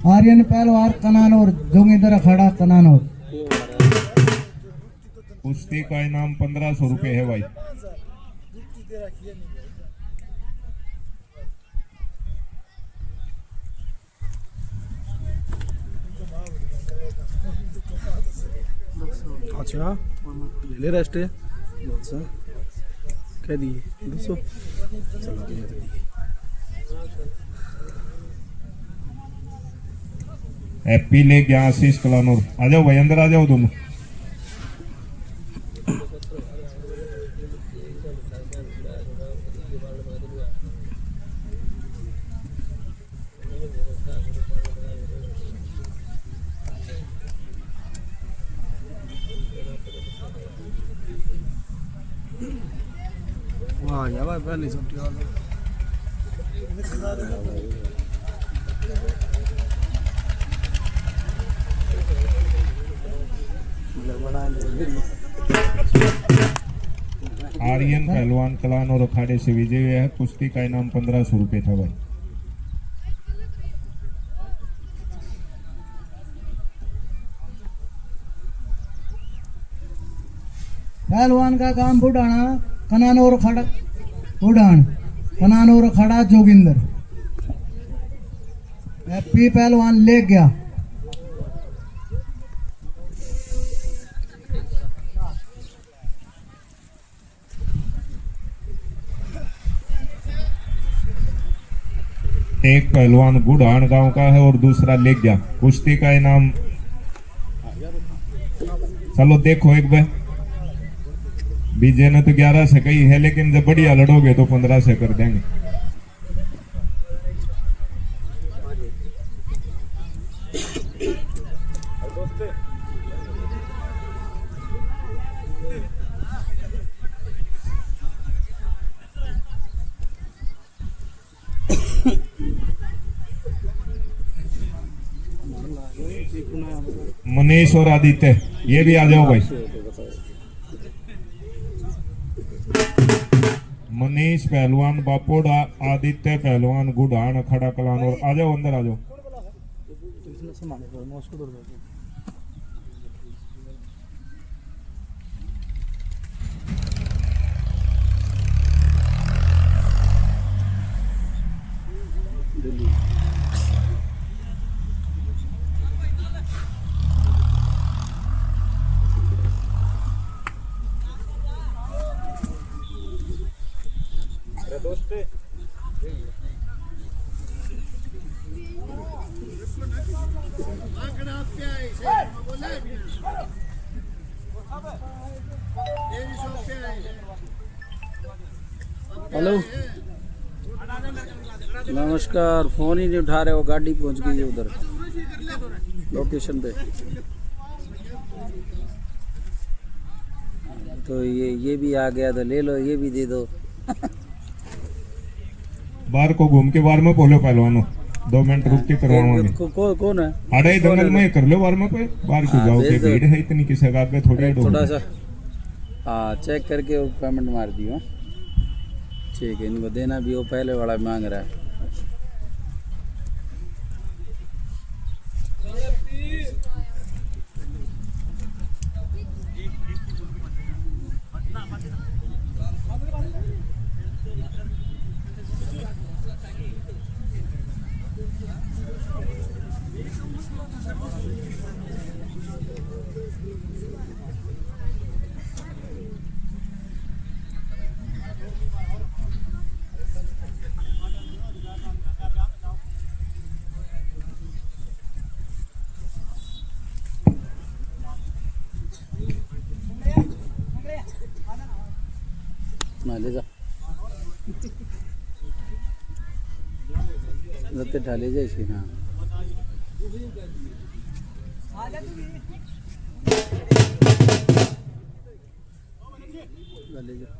आर्यन पहलवान कनानौर जोगिंदर अखाड़ा कनानौर। कुश्ती का इनाम 1500 रुपए है भाई। अच्छा ले ले रेस्ट है कह दिए 200 हैप्पी ले गया आशीष कलानौर। आ जाओ भाई अंदर आ जाओ तुम। वाह यार भाई पहली छुट्टी वाला आर्यन पहलवान कलानौर अखाड़े से विजय हुआ है। कुश्ती का इनाम 1500 रुपए था भाई। पहलवान का काम बुढ़ाना कनानौर खड़ा बुढ़ान कनानौर खड़ा जोगिंदर। हैप्पी पहलवान ले गया। एक पहलवान गुड़ान गांव का है और दूसरा ले गया। कुश्ती का इनाम चलो देखो एक बार। विजय ने तो 11 से कही है, लेकिन जब बढ़िया लड़ोगे तो 15 से कर देंगे। मनीष और आदित्य ये भी आ जाओ भाई। मनीष पहलवान बापोड़ा, आदित्य पहलवान गुड़ान खड़ा कलानौर। आ जाओ अंदर आ जाओ। हेलो नमस्कार। फोन ही नहीं उठा रहे हो। गाड़ी पहुंच गई है उधर लोकेशन पे। तो ये भी आ गया तो ले लो, ये भी दे दो। बाहर को घूम के बाहर में बोलो पहलवानों 2 मिनट रुक के करवाऊंगा। कौन है? अरे दंगल में कर लो बाहर में पे। बाहर क्यों जाओ के भीड़ है इतनी, किसी का आगे थोड़ा सा हाँ चेक करके वो पेमेंट मार दियो। ठीक है, इनको देना भी वो पहले वाला मांग रहा है। ना ले जा रत्ते ढाले जा इसके। हाँ ले जा।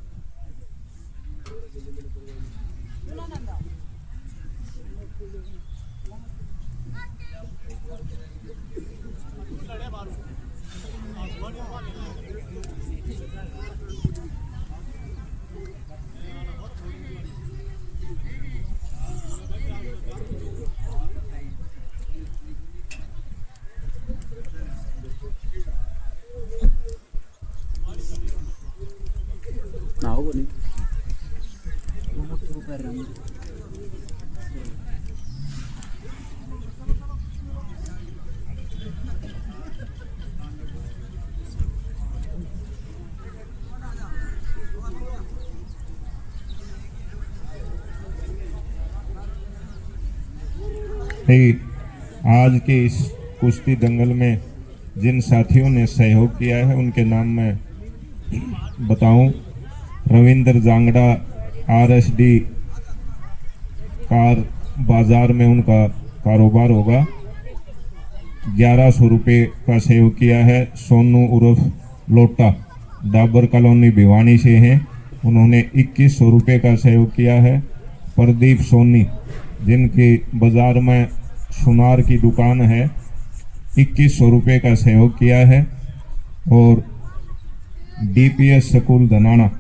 ही आज के इस कुश्ती दंगल में जिन साथियों ने सहयोग किया है उनके नाम मैं बताऊं। रविंद्र जांगड़ा, RSD कार बाजार में उनका कारोबार होगा, 1100 रुपये का सहयोग किया है। सोनू उर्फ लोटा डाबर कॉलोनी भिवानी से हैं, उन्होंने 2100 रुपये का सहयोग किया है। प्रदीप सोनी जिनकी बाजार में सुनार की दुकान है, 2100 रुपये का सहयोग किया है। और DPS स्कूल धनाना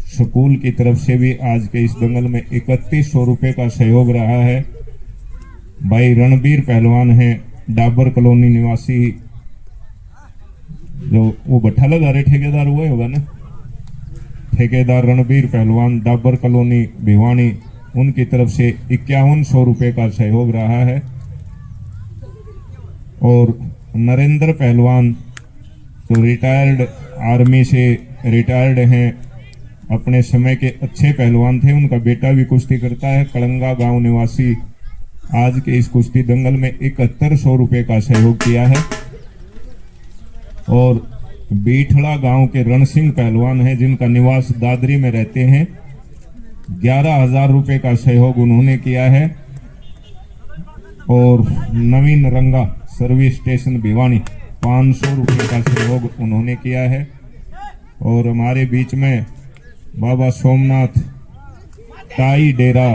स्कूल की तरफ से भी आज के इस दंगल में 3100 रुपये का सहयोग रहा है। भाई रणबीर पहलवान हैं, डाबर कॉलोनी निवासी, जो वो भट्ठालाधारे ठेकेदार हुए होगा ना, ठेकेदार रणबीर पहलवान, डाबर कॉलोनी भिवानी, उनकी तरफ से 5100 रुपये का सहयोग रहा है। और नरेंद्र पहलवान जो रिटायर्ड आर्मी से रिटायर्ड हैं, अपने समय के अच्छे पहलवान थे, उनका बेटा भी कुश्ती करता है, कलंगा गांव निवासी, आज के इस कुश्ती दंगल में 7100 रुपये का सहयोग किया है। और बीठड़ा गांव के रण सिंह पहलवान हैं, जिनका निवास दादरी में रहते हैं, 11,000 रुपये का सहयोग उन्होंने किया है। और नवीन रंगा सर्विस स्टेशन भिवानी, 500 रुपये का सहयोग उन्होंने किया है। और हमारे बीच में बाबा सोमनाथ टाई डेरा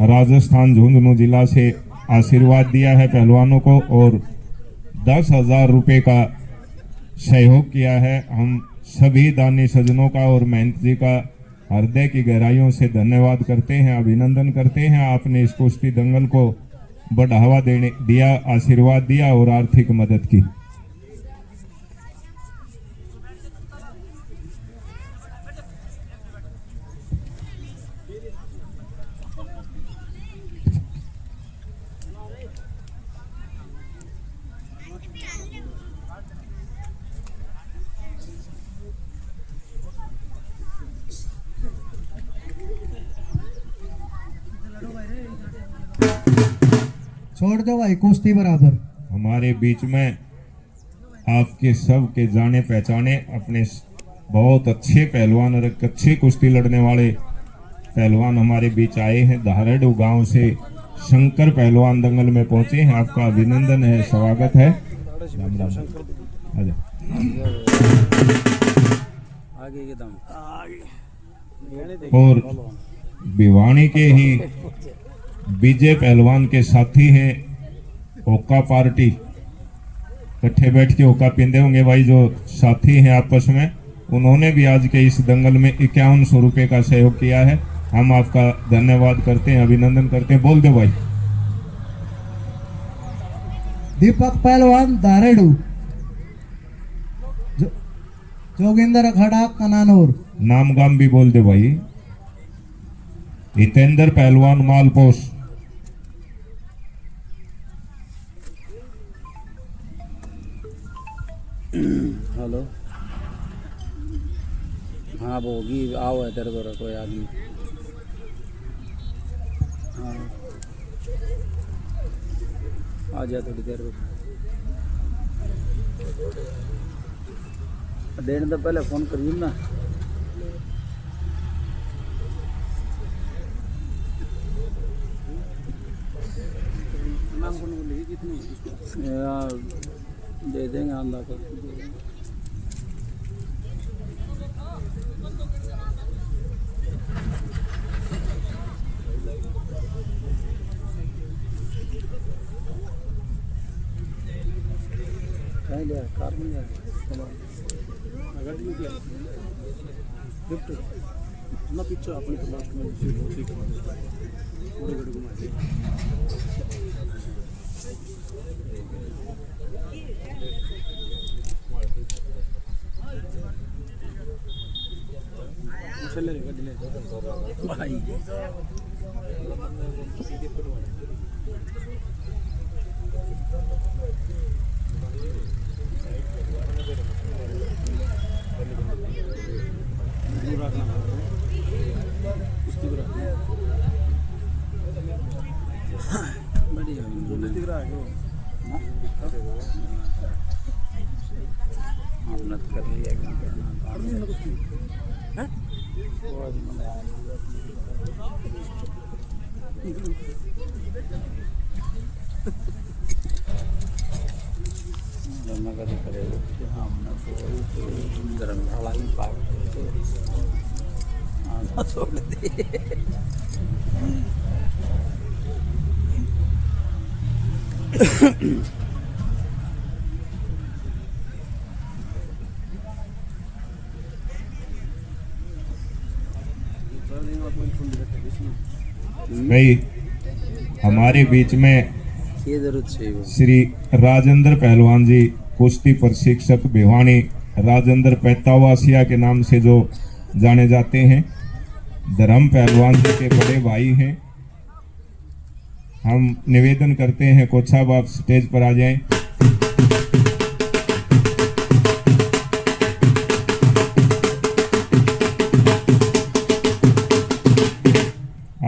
राजस्थान झुंझुनू जिला से आशीर्वाद दिया है पहलवानों को और 10,000 रुपये का सहयोग किया है। हम सभी दानी सज्जनों का और महंत जी का हृदय की गहराइयों से धन्यवाद करते हैं, अभिनंदन करते हैं। आपने इस कुश्ती दंगल को बढ़ावा देने दिया, आशीर्वाद दिया और आर्थिक मदद की। छोड़ दो भाई, कुश्ती बराबर। हमारे बीच में आपके सब के जाने पहचाने अपने बहुत अच्छे पहलवान और एक अच्छे कुश्ती लड़ने वाले पहलवान हमारे बीच आए हैं। धारडू गांव से शंकर पहलवान दंगल में पहुंचे हैं, आपका अभिनंदन है, स्वागत है। राम राम। आजा। आगे के दम और भिवानी के ही विजय पहलवान के साथी हैं, ओका पार्टी, इकट्ठे बैठ के ओका पींदे होंगे भाई, जो साथी हैं आपस में, उन्होंने भी आज के इस दंगल में 5100 रुपये का सहयोग किया है। हम आपका धन्यवाद करते हैं, अभिनंदन करते हैं। बोल दो भाई। दीपक पहलवान धारेडू, जोगिंदर अखाड़ा कनानूर, नाम गाम भी बोल दे भाई। हितेंद्र पहलवान मालपोस, हेलो, हाँ वो होगी, आओ है तेरे को कोई आदमी। हाँ आ जा थोड़ी देर में, देने तो पहले फ़ोन करिए ना। दे देंगे आंदा कर। कहीं लिया कार में लिया अगर दिया गिफ्ट ना पीछे अपने तो लास्ट में पूरे गड़ घुमा दे। चले भाई बढ़िया। आपने तो कर लिया क्यों करना जमा कभी करेगा हमने तो धर्मशाला ही पार आधा छोड़ दिए भाई हमारे बीच में ये जरूरत चाहिए श्री राजेंद्र पहलवान जी कुश्ती प्रशिक्षक भिवानी राजेंद्र पैतावासिया के नाम से जो जाने जाते हैं, धर्म पहलवान जी के बड़े भाई हैं। हम निवेदन करते हैं कोच साहब आप स्टेज पर आ जाएं।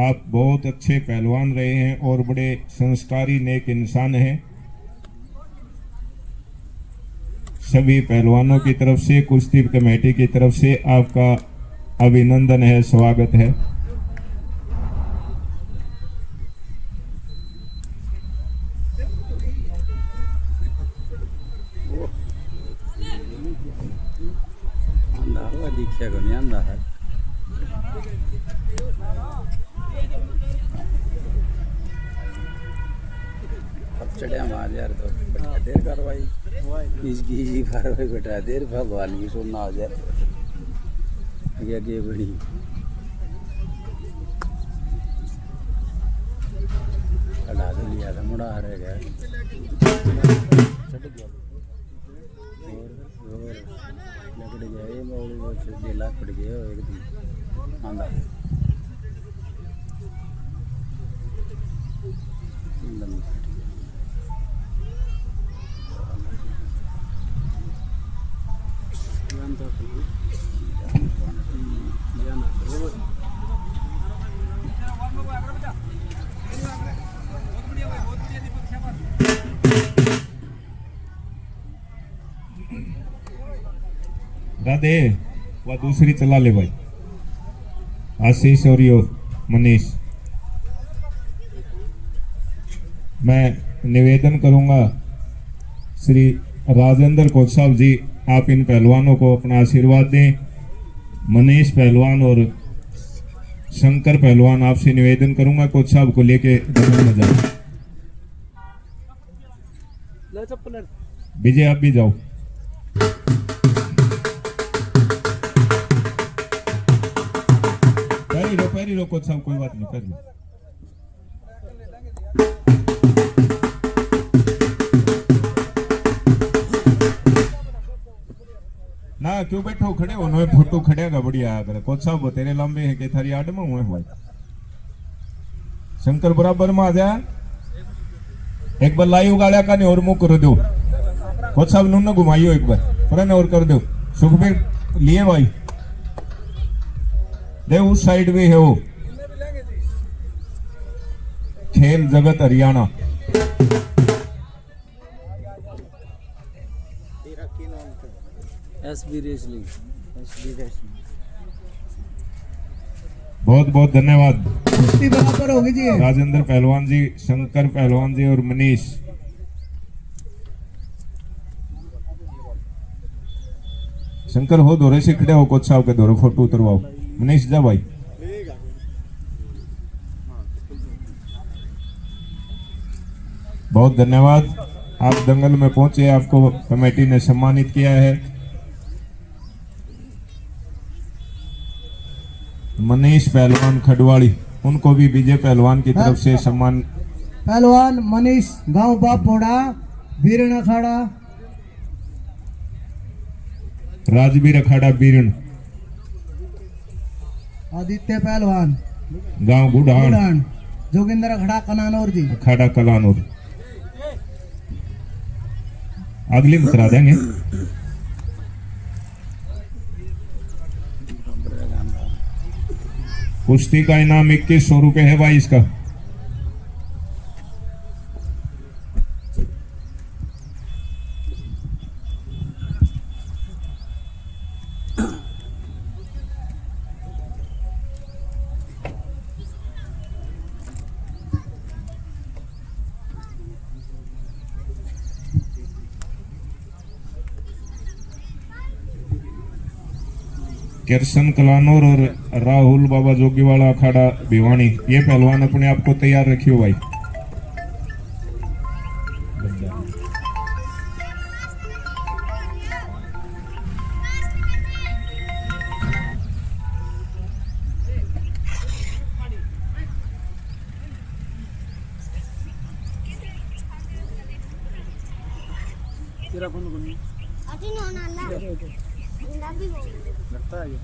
आप बहुत अच्छे पहलवान रहे हैं और बड़े संस्कारी नेक इंसान हैं। सभी पहलवानों की तरफ से कुश्ती कमेटी की तरफ से आपका अभिनंदन है, स्वागत है। दिखा को नहीं आंदा है अब चढ़िया मार यार तो बैठा देर कार्रवाई इसकी कार्रवाई बैठा देर भगवान की सुनना हो जाए आगे आगे बड़ी हटा दे लिया था मुड़ा आ रहा है और लकड़ गए मौली लाख पड़ गए एक दिन आंदा राधे वह दूसरी चला ले भाई। आशीष और यो मनीष, मैं निवेदन करूंगा श्री राजेंद्र कोच साहब जी आप इन पहलवानों को अपना आशीर्वाद दें। मनीष पहलवान और शंकर पहलवान आपसे निवेदन करूंगा कोच साहब को लेके में जाओ। विजय आप भी जाओ। पैरी रो कोच साहब कोई बात नहीं कर लो। ना क्यों बैठो खड़े हो नो फोटो खड़ेगा बढ़िया करे कोच साहब तेरे लंबे है के थारी आड़ में हुए भाई। शंकर बराबर में आ जा एक बार लाइव गाड़ा का नहीं और मुंह कर दो कोच साहब नुन घुमाइयो एक बार पर और कर दो सुखबीर लिए भाई दे उस साइड में है वो खेल जगत हरियाणा। एसबी रेसलिंग बहुत बहुत धन्यवाद। कुश्ती बराबर होगी जी। राजेंद्र पहलवान जी, शंकर पहलवान जी और मनीष। शंकर हो दौरे से खड़े हो कोच साहब के दौरे फोटो उतरवाओ। मनीष जा भाई। बहुत धन्यवाद आप दंगल में पहुंचे, आपको कमेटी ने सम्मानित किया है। मनीष पहलवान खडवाड़ी उनको भी विजय पहलवान की तरफ से सम्मान। पहलवान मनीष गांव बापोड़ा बीरण अखाड़ा राजवीर अखाड़ा बीरण। आदित्य पहलवान गांव बुढ़ान जोगिंदर अखाड़ा कनानौर जी अखाड़ा कलानौर। अगली में करा देंगे। कुश्ती का इनाम 2100 रुपए है भाई इसका। किरसन कलानौर और राहुल बाबा जोगीवाला अखाड़ा भिवानी, ये पहलवान अपने आप को तैयार रखियो भाई। तेरा कौन कौन अति नो नाना ना भी वो लगता है ये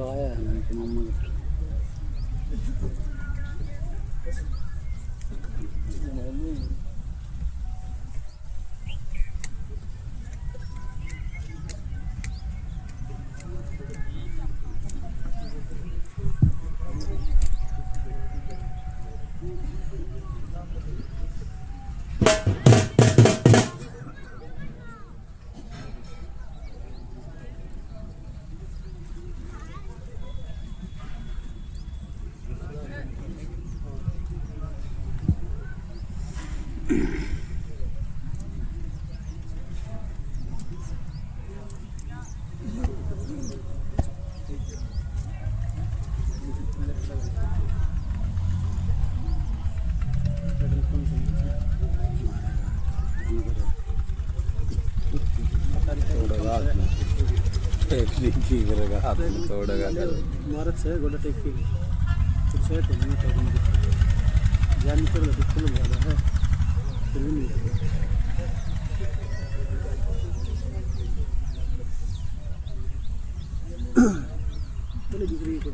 आया है मेरे मम्मा का ठीक करेगा हाथ में तोड़ेगा मारत से गोला टेक के कुछ है तो नहीं तो जान निकल रहा है फुल वाला है फिर भी नहीं चलो दूसरी को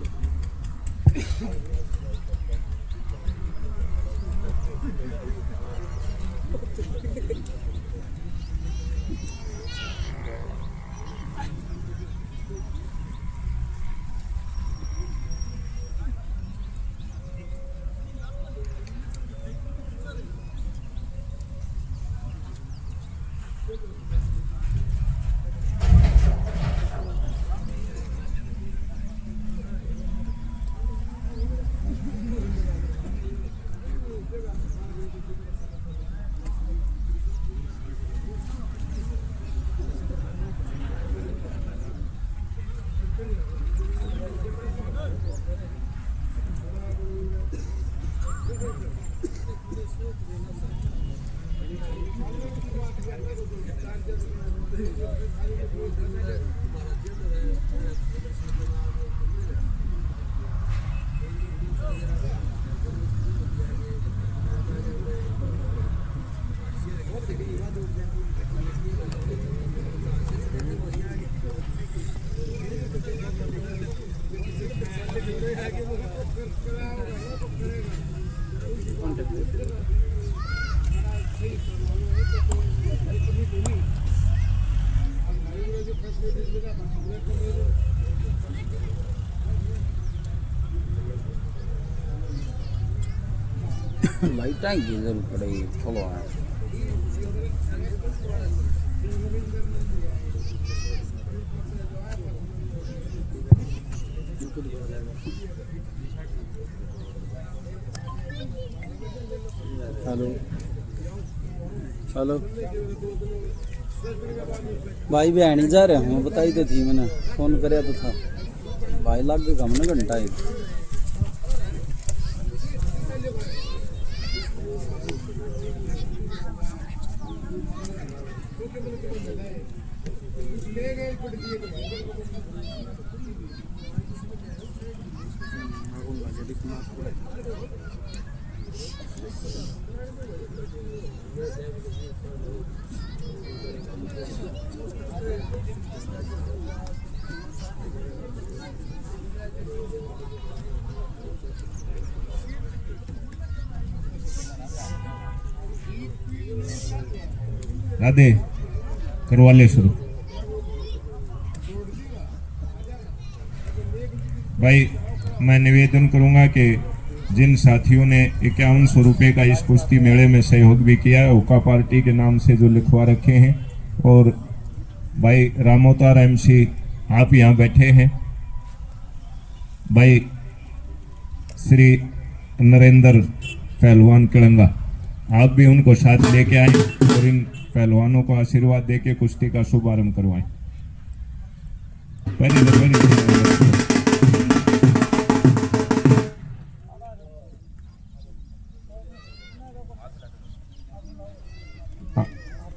लाइट की जरूरत पड़ेगी फॉलो है हेलो हेलो भाई बहन ही जा रहे हूँ बताई तो थी मैंने फोन कराया तो था भाई लग गए कम ना घंटा एक राधे करवा ले शुरू भाई। मैं निवेदन करूंगा कि जिन साथियों ने 5100 रुपये का इस कुश्ती मेले में सहयोग भी किया है, ओका पार्टी के नाम से जो लिखवा रखे हैं, और भाई रामोतार एमसी आप यहाँ बैठे हैं, भाई श्री नरेंद्र पहलवान किलंगा आप भी उनको साथ लेके आए और इन पहलवानों को आशीर्वाद देके कुश्ती का शुभारंभ करवाएं। Very good very good.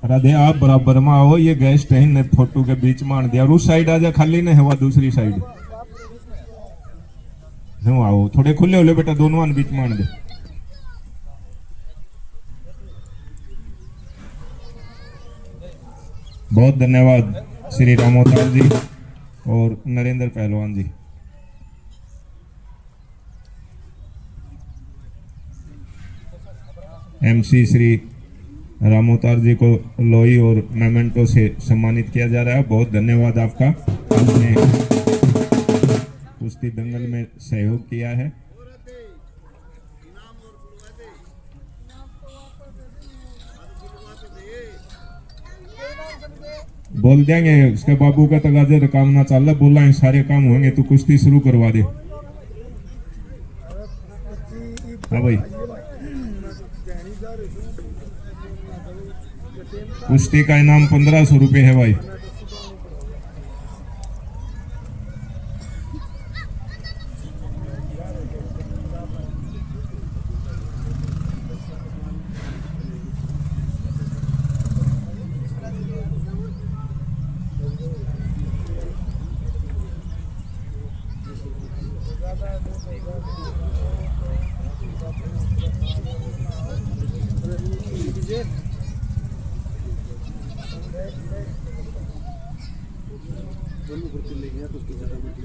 Radhe आप बराबर में आओ, ये गेस्ट है ने फोटो के बीच में आन दिया और उस साइड आ जा, खाली नहीं हवा दूसरी साइड क्यों आओ, थोड़े खुले होले बेटा, दोनों आन बीच में आन दे। बहुत धन्यवाद श्री रामोताल जी और नरेंद्र पहलवान जी। एमसी श्री रामोतार जी को लोई और मेमेंटो से सम्मानित किया जा रहा है। बहुत धन्यवाद आपका, आपने कुश्ती दंगल में सहयोग किया है। बोल देंगे उसके बाबू का तगाजे काम ना चल रहा, बोला है सारे काम होंगे तो कुश्ती शुरू करवा दे। हाँ भाई, कुश्ती का इनाम 1500 रुपये है भाई। दोनों कुर्ती ले गया तो उसकी जगह बैठी।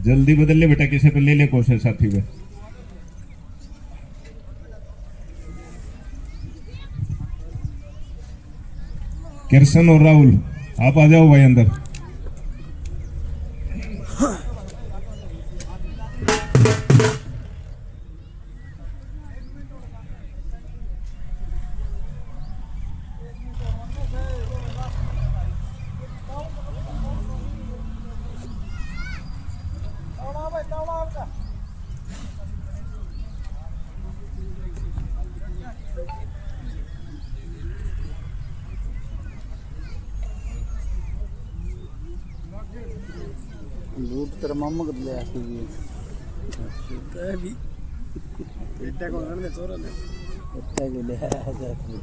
जल्दी बदल ले बेटा, किसी पे ले ले कोशिश साथी पे। किरसन और राहुल आप आ जाओ भाई अंदर। बूट तेरा मामा को ले आती है भी बेटा को घर में चोरा ले बेटा को ले आया जाता है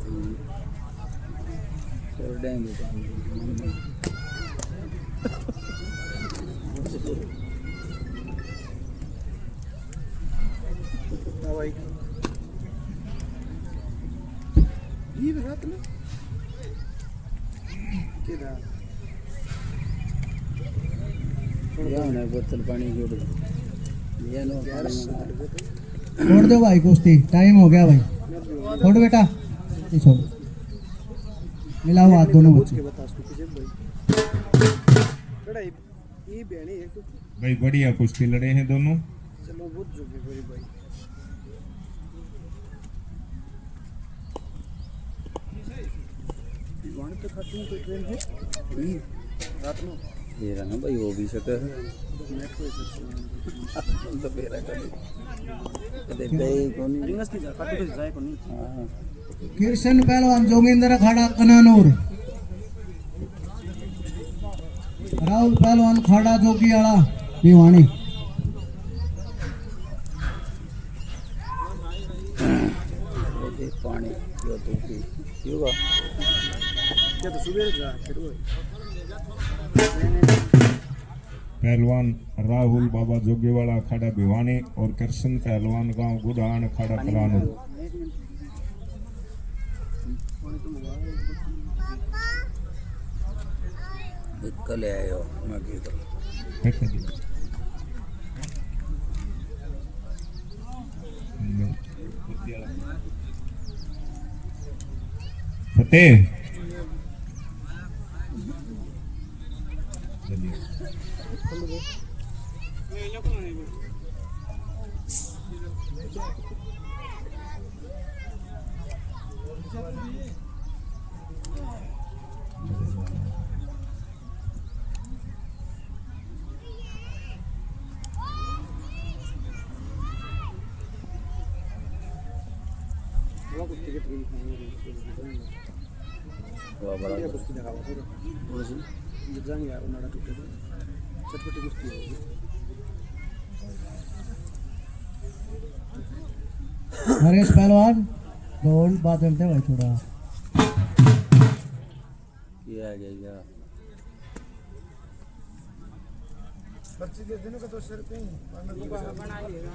छोड़ देंगे भाई ये रात में किधर ना बोतल पानी जोड़ लिया नो छोड़ दो भाई, कुश्ती टाइम हो गया भाई, छोड़ बेटा, ये छोड़, मिलाओ हाथ दोनों बच्चे। के बता उसको किसे भाई कड़ा ये बहनी एक तो भाई बढ़िया कुश्ती लड़े हैं दोनों। चलो बहुत जो भी भाई दीवान तो खाते हैं कोई ट्रेन है रात में ये रहा ना भाई, वो भी सके है नेट पे तो बेरा कर देखते ही कौन रिंगस नहीं जा काटो तो जाए कौन हां किरसन पहलवान जोगिंदर खाड़ा कनानूर, राहुल पहलवान खाड़ा जोगियाड़ा भिवानी। देख पानी जो तो पीऊंगा क्या तो सुबह जा फिर वो पहलवान राहुल बाबा जोगीवाड़ा अखाड़ा भिवानी और कृष्ण पहलवान गांव गुड़ान अखाड़ा कलानूर। कल आयो मैं की करूं। फतेह। बराबर कुश्ती दिखावा थोड़ा जब जाएंगे यार उन्हाड़ा टूटे तो चटपटी कुश्ती होगी। नरेश पहलवान ढोल बाजते भाई थोड़ा किया जाएगा। पर्ची दे देने का तो सर पे बना लिएगा।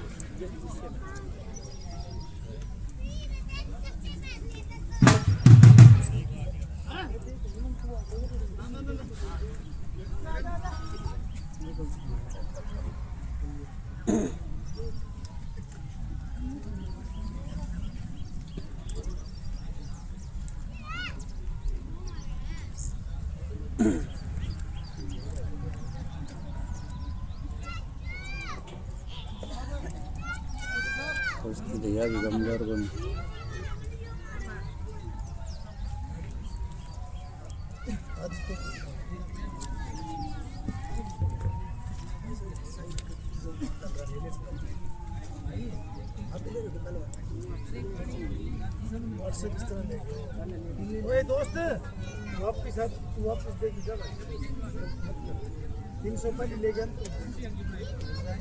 कुश्ती भैया भी कमजोर बन ओए दोस्त वापस दे दीजिए 300 पहले ले गया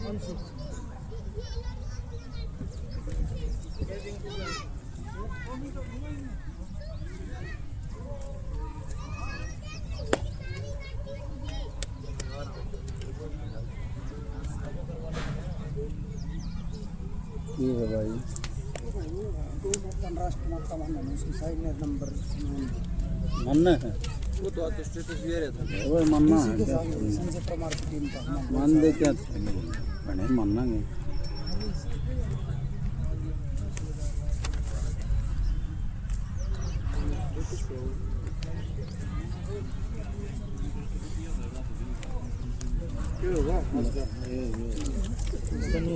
500 ये है भाई। मानना है वो तो आज स्टेटस ये रहता है। वो मानना है संजय परमार की टीम का मान दे क्या बने मानना नहीं।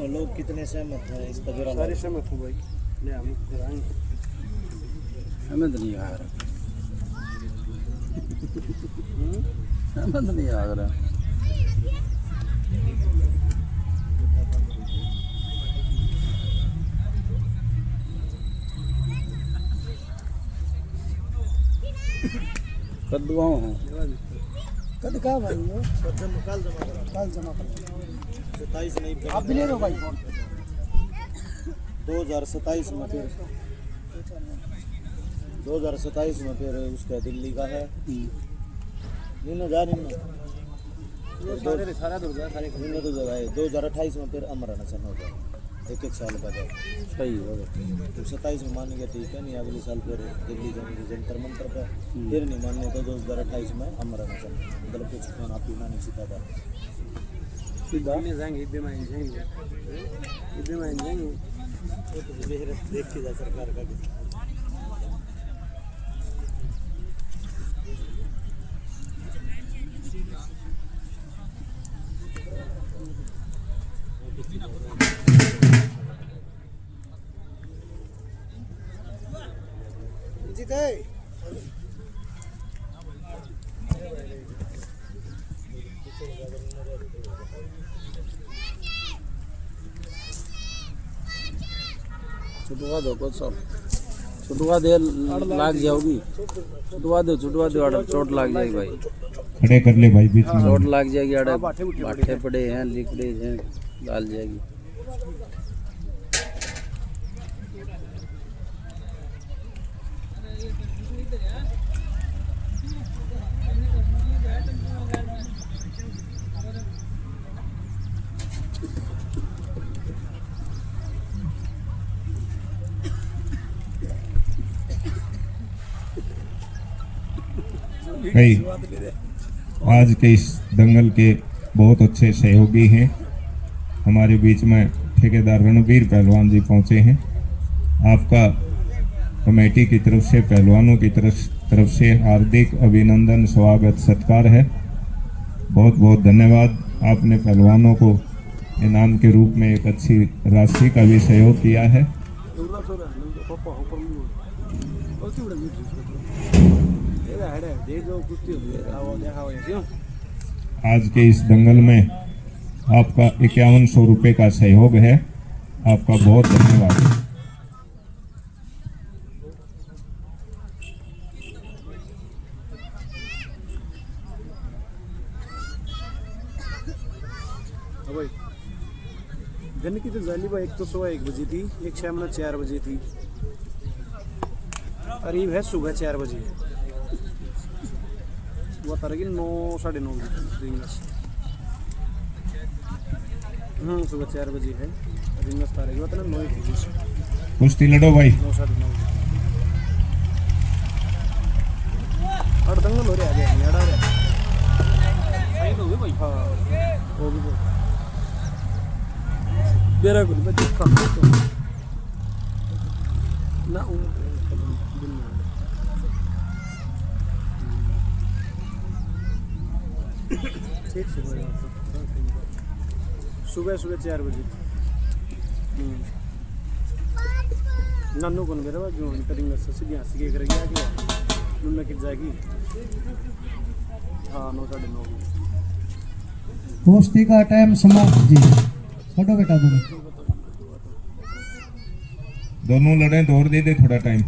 लोग कितने सहमत हैं इस पर? सारे सहमत हूँ भाई। ले हम कराएंगे। हमें तो नहीं आ रहा हमें तो नहीं आ रहा। कद्दुआओं हैं कद कहाँ भाई वो काल जमा कर 27 नहीं आप भी ले लो भाई 2027 में फिर 2027 में फिर उसका दिल्ली का है सारा तो जगह है 2028 में फिर अमर अनशन हो जाए एक साल का जाए सही होगा। तो 27 में मान गया ठीक है नहीं अगले साल फिर दिल्ली जाएंगे जंतर मंत्र पे फिर नहीं मानने तो 2028 में अमर अनशन मतलब कुछ खाना पीना नहीं सीखा था सीधा जाएंगे देख के जा सरकार का जीत है छुटवा दो कुछ सब छुटवा दे लाग जाओगी छुटवा दो चोट लाग जाएगी भाई। खड़े कर ले भाई बीच में। चोट लाग जाएगी अड़े बाटे पड़े हैं लिखड़े हैं डाल जाएगी। कई आज के इस दंगल के बहुत अच्छे सहयोगी हैं। हमारे बीच में ठेकेदार रणवीर पहलवान जी पहुंचे हैं। आपका कमेटी की तरफ से, पहलवानों की तरफ से हार्दिक अभिनंदन, स्वागत, सत्कार है। बहुत बहुत धन्यवाद। आपने पहलवानों को इनाम के रूप में एक अच्छी राशि का भी सहयोग किया है। आज के इस दंगल में आपका 5100 रुपये का सहयोग है। आपका बहुत धन्यवाद। दिन की तो जाली एक तो सुबह 1 बजे थी, एक शाम 4 बजे थी, करीब है सुबह 4 बजे। वो तारीख 9 साढ़े 9 बजे सुबह 4 बजे है रिंगस तारीख वो 9 बजे। कुश्ती लड़ो भाई। 9 साढ़े 9 और दंगल हो रहा है आगे अड़ा रहा सही तो हुए भाई। हाँ वो भी बेरा को बच्चे खा ना ठीक सुबह 4 बजे नानू कौन मेरा बात जो करेंगे सीधी हंसी के करेंगे आगे नून किट जाएगी। हाँ 9 साढ़े 9 कुश्ती का टाइम समाप्त जी। छोटो बेटा दोनों लड़े, दौड़ दे थोड़ा टाइम।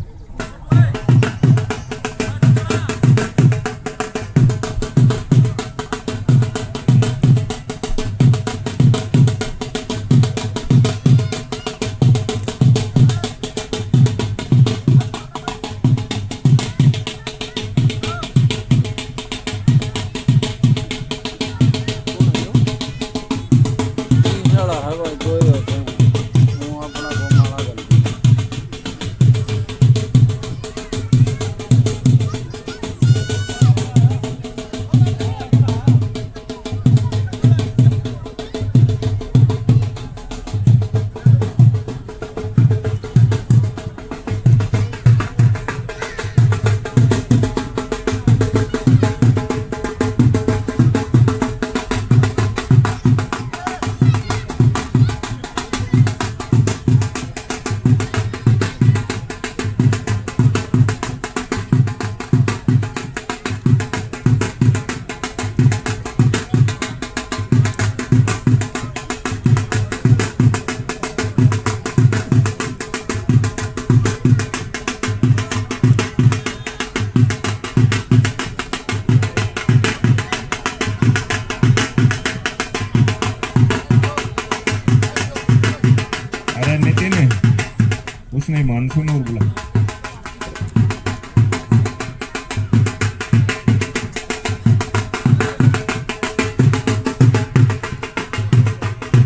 उसने मानसून और बोला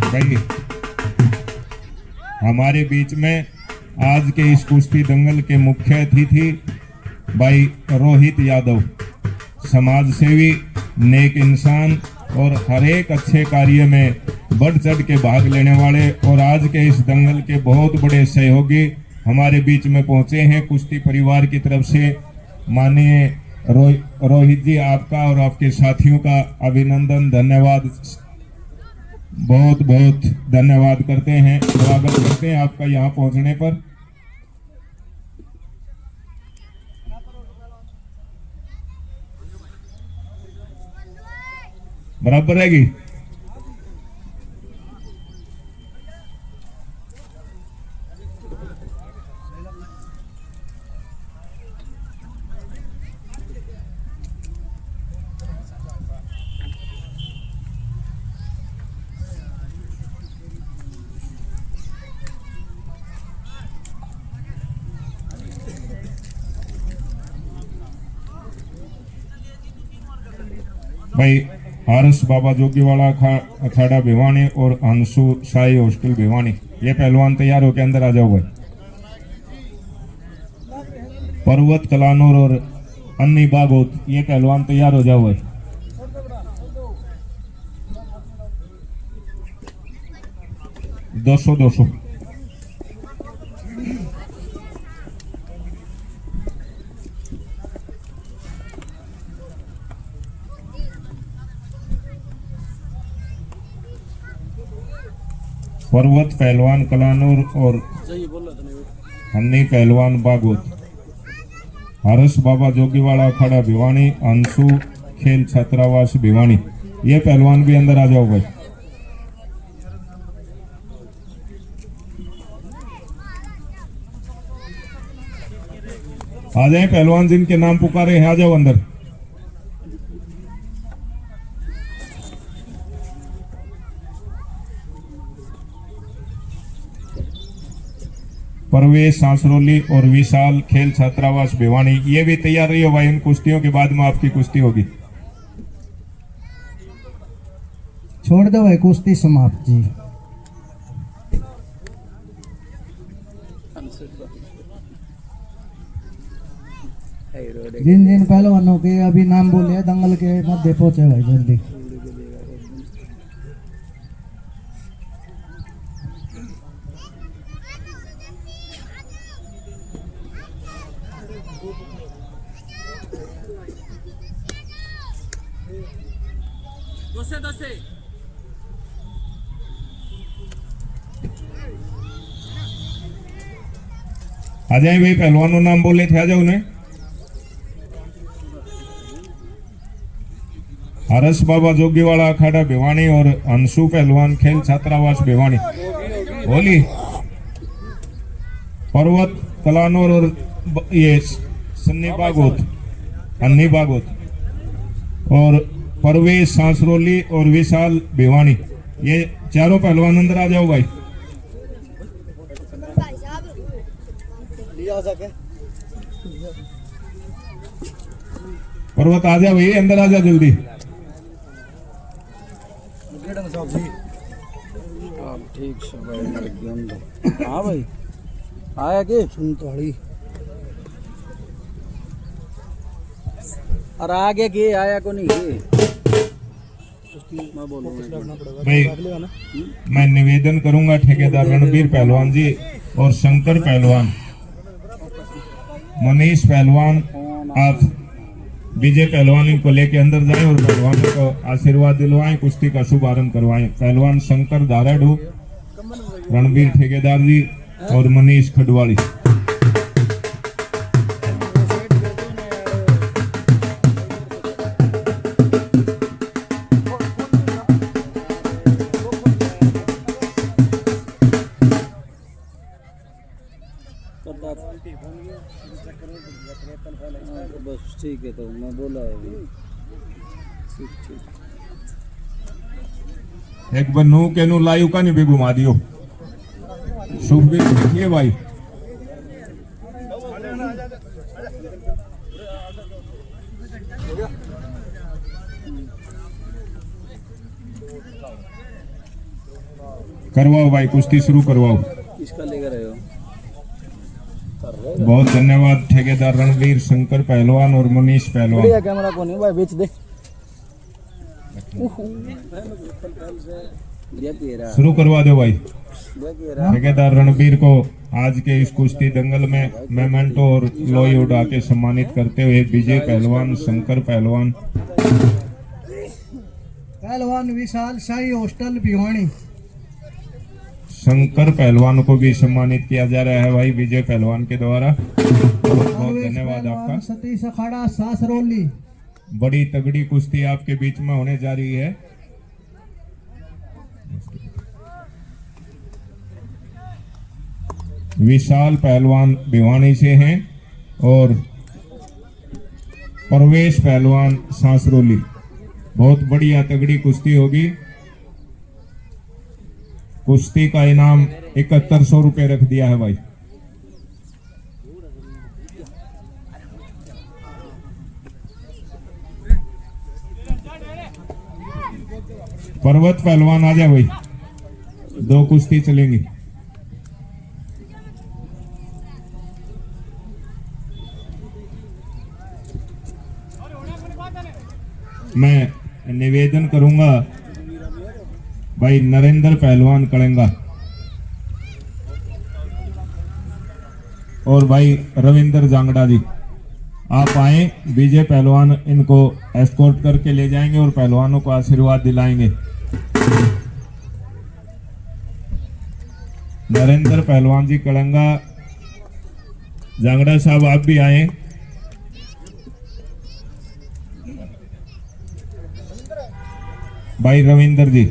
भाई हमारे बीच में आज के इस कुश्ती दंगल के मुख्य अतिथि भाई रोहित यादव, समाज सेवी, नेक इंसान और हर एक अच्छे कार्य में बढ़ चढ़ के भाग लेने वाले और आज के इस दंगल के बहुत बड़े सहयोगी हमारे बीच में पहुंचे हैं। कुश्ती परिवार की तरफ से माननीय रोहित जी, आपका और आपके साथियों का अभिनंदन, धन्यवाद, बहुत बहुत धन्यवाद करते हैं, स्वागत करते हैं आपका यहाँ पहुंचने पर। बराबर रहेगी। भाई आरस बाबा जोगीवाला अखाड़ा भिवानी और अंशु शाही हॉस्टल भिवानी, ये पहलवान तैयार होकर अंदर आ जाओ भाई। पर्वत कलानूर और अन्नी बागोत, ये पहलवान तैयार हो जाओ भाई। दो सौ पर्वत पहलवान कलानूर और सही बोला तूने। हन्नी पहलवान बागोत, हर्ष बाबा जोगीवाड़ा अखाड़ा भिवानी, अंशु खेल छात्रावास भिवानी। ये पहलवान भी अंदर आ जाओ भाई। आ जाए पहलवान जिनके नाम पुकारे हैं, आ जाओ अंदर। परवेश सांसरोली और विशाल खेल छात्रावास भिवानी, ये भी तैयार रही हो भाई। इन कुश्तियों के बाद में आपकी कुश्ती होगी। छोड़ दो भाई, कुश्ती समाप्त जी। जिन जिन पहलवानों के अभी नाम बोले हैं, दंगल के मध्य पहुंचे भाई जल्दी। आ जाए भाई, पहलवानों नाम बोले थे, आ जाओ उन्हें। हर्ष बाबा जोगीवाड़ा अखाड़ा भिवानी और अंशु पहलवान खेल छात्रावास भिवानी। बोली पर्वत कलानौर और ये सन्नी बागोत, अन्नी बागोत और परवेश सांसरोली और विशाल भिवानी, ये चारों पहलवान अंदर आ जाओ भाई। भाई साहब लिया सके पर्वत आ जा भाई, अंदर आ जा जल्दी। ठीक से भाई, लड़की अंदर। हाँ भाई, आया के सुन थोड़ी। और आगे के आया को नहीं के मैं बोलूँगा भाई मैं निवेदन करूंगा ठेकेदार रणबीर पहलवान जी और शंकर पहलवान, मनीष पहलवान, आप विजय पहलवान को लेके अंदर जाएं और पहलवानों को आशीर्वाद दिलवाएं, कुश्ती का शुभारंभ करवाएं। पहलवान शंकर दाराडू, रणबीर ठेकेदार जी और मनीष खडवाड़ी। बस ठीक है, तो मैं बोला है अभी। ठीक ठीक। एक बार नू के नू लायू का नहीं भी घुमा दियो। शुभ भी देखिए भाई। करवाओ भाई, कुश्ती शुरू करवाओ। किसका लेकर आए हो? बहुत धन्यवाद ठेकेदार रणवीर, शंकर पहलवान और मनीष पहलवान। बढ़िया कैमरा को नहीं भाई, बेच दे। शुरू करवा दो भाई। देखिए ठेकेदार रणबीर को आज के इस कुश्ती दंगल में मेमेंटो और लोई उड़ा के सम्मानित करते हुए विजय पहलवान, शंकर पहलवान, पहलवान विशाल शाही हॉस्टल भिवानी। शंकर पहलवान को भी सम्मानित किया जा रहा है भाई विजय पहलवान के द्वारा। बहुत बहुत धन्यवाद आपका। सतीश अखाड़ा सासरोली। बड़ी तगड़ी कुश्ती आपके बीच में होने जा रही है। विशाल पहलवान भिवानी से हैं और परवेश पहलवान सांसरोली। बहुत बढ़िया तगड़ी कुश्ती होगी। कुश्ती का इनाम 7100 रुपये रख दिया है भाई। पर्वत पहलवान आ जा भाई, दो कुश्ती चलेंगी। मैं निवेदन करूंगा भाई नरेंद्र पहलवान कड़ेंगा और भाई रविंदर जांगड़ा जी, आप आए। विजय पहलवान इनको एस्कॉर्ट करके ले जाएंगे और पहलवानों को आशीर्वाद दिलाएंगे। नरेंद्र पहलवान जी कलंगा, जांगड़ा साहब आप भी आए। भाई रविंदर जी,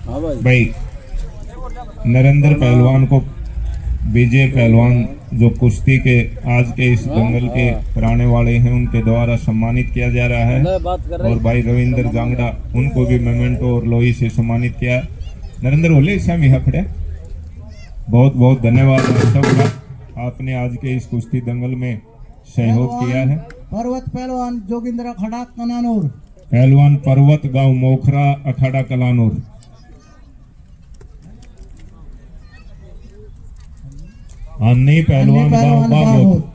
हाँ भाई भाई नरेंद्र पहलवान को विजय पहलवान जो कुश्ती के आज के इस दंगल के कराने वाले हैं उनके द्वारा सम्मानित किया जा रहा है। मैं बात कर रहा और भाई रविंदर जांगड़ा उनको भी मेमेंटो और लोही से सम्मानित किया। नरेंद्र होले स्वामी हकड़े, बहुत बहुत धन्यवाद आप सबका, आपने आज के इस कुश्ती दंगल में सहयोग किया है। पर्वत पहलवान जोगिंद्र खड़ा कनानूर, पहलवान पर्वत गांव मोखरा अखाड़ा कलानूर। अन्नी पहलवान गांव बागोत,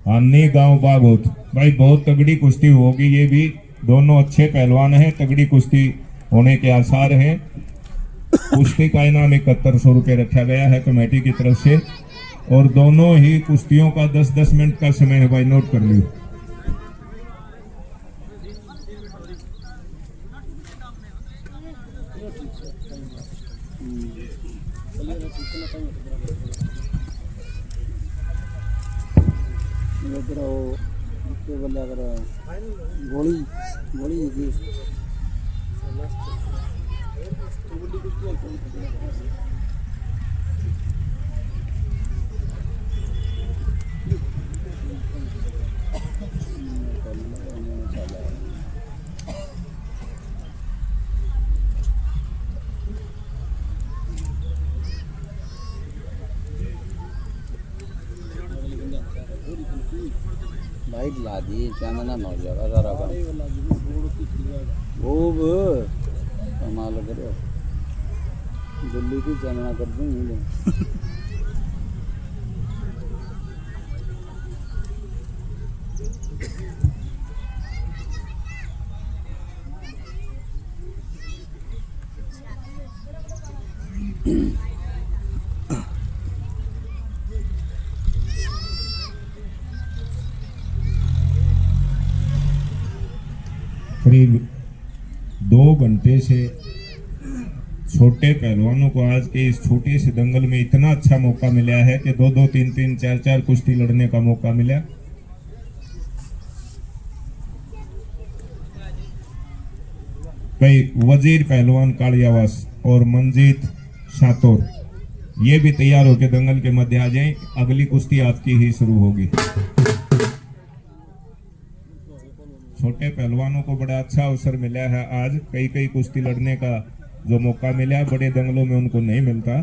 अन्नी गांव बागोत। भाई बहुत तगड़ी कुश्ती होगी, ये भी दोनों अच्छे पहलवान हैं, तगड़ी कुश्ती होने के आसार हैं। कुश्ती का इनाम 7100 रुपये रखा गया है कमेटी की तरफ से, और दोनों ही कुश्तियों का 10-10 मिनट का समय है भाई, नोट कर लियो। बोले अगर गोली गोली लाइट ला दी चांदना न हो जाएगा सारा काम। वो कमाल करो, दिल्ली की चांदना कर देंगे। करीब 2 घंटे से छोटे पहलवानों को आज के इस छोटे से दंगल में इतना अच्छा मौका मिला है कि 2-2, 3-3, 4-4 कुश्ती लड़ने का मौका मिला। भाई वजीर पहलवान कालियावास और मंजीत शातोर ये भी तैयार होकर दंगल के मध्य आ जाएं, अगली कुश्ती आपकी ही शुरू होगी। छोटे पहलवानों को बड़ा अच्छा अवसर मिला है आज, कई कुश्ती लड़ने का जो मौका मिला, बड़े दंगलों में उनको नहीं मिलता।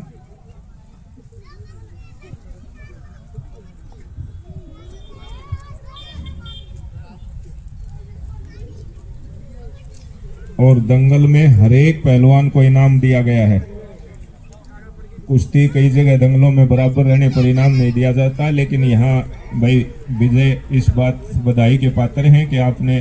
और दंगल में हर एक पहलवान को इनाम दिया गया है। कुश्ती कई जगह दंगलों में बराबर रहने पर इनाम नहीं दिया जाता, लेकिन यहाँ भाई विजय इस बात बधाई के पात्र हैं कि आपने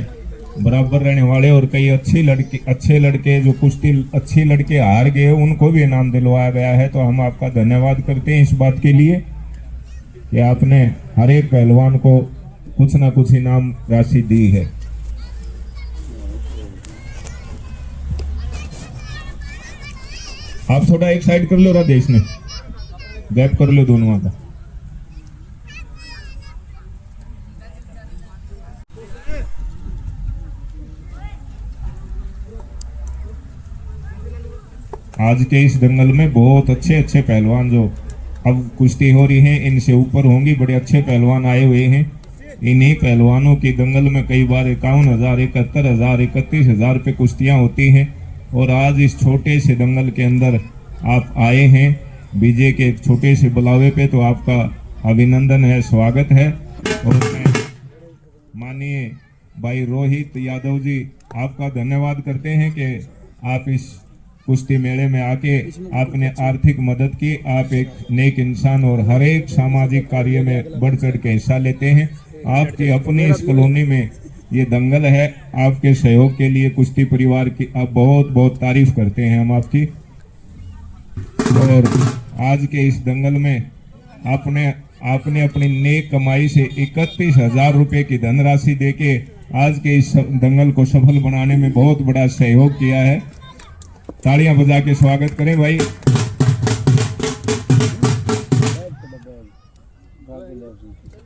बराबर रहने वाले और कई अच्छे लड़के जो कुश्ती अच्छी लड़के हार गए उनको भी इनाम दिलवाया गया है। तो हम आपका धन्यवाद करते हैं इस बात के लिए कि आपने हर एक पहलवान को कुछ ना कुछ इनाम राशि दी है। आप थोड़ा एक साइड कर लो राजेश ने, गैप कर लो दोनों का। आज के इस दंगल में बहुत अच्छे पहलवान जो अब कुश्ती हो रही है इनसे ऊपर होंगी, बड़े अच्छे पहलवान आए हुए हैं। इन्हीं पहलवानों की दंगल में कई बार 51,000, 71,000, 31,000 पे कुश्तियां होती हैं। और आज इस छोटे से दंगल के अंदर आप आए हैं विजय के एक छोटे से बुलावे पे, तो आपका अभिनंदन है, स्वागत है। और मैं माननीय भाई रोहित यादव जी आपका धन्यवाद करते हैं कि आप इस कुश्ती मेले में आके आपने आर्थिक मदद की। आप एक नेक इंसान और हर एक सामाजिक कार्य में बढ़ चढ़ के हिस्सा लेते हैं। आपकी अपनी इस कॉलोनी में ये दंगल है, आपके सहयोग के लिए कुश्ती परिवार की आप बहुत बहुत तारीफ करते हैं हम आपकी। और आज के इस दंगल में आपने अपनी नेक कमाई से 31,000 रुपए की धनराशि देके आज के इस दंगल को सफल बनाने में बहुत बड़ा सहयोग किया है। तालियां बजा के स्वागत करें भाई।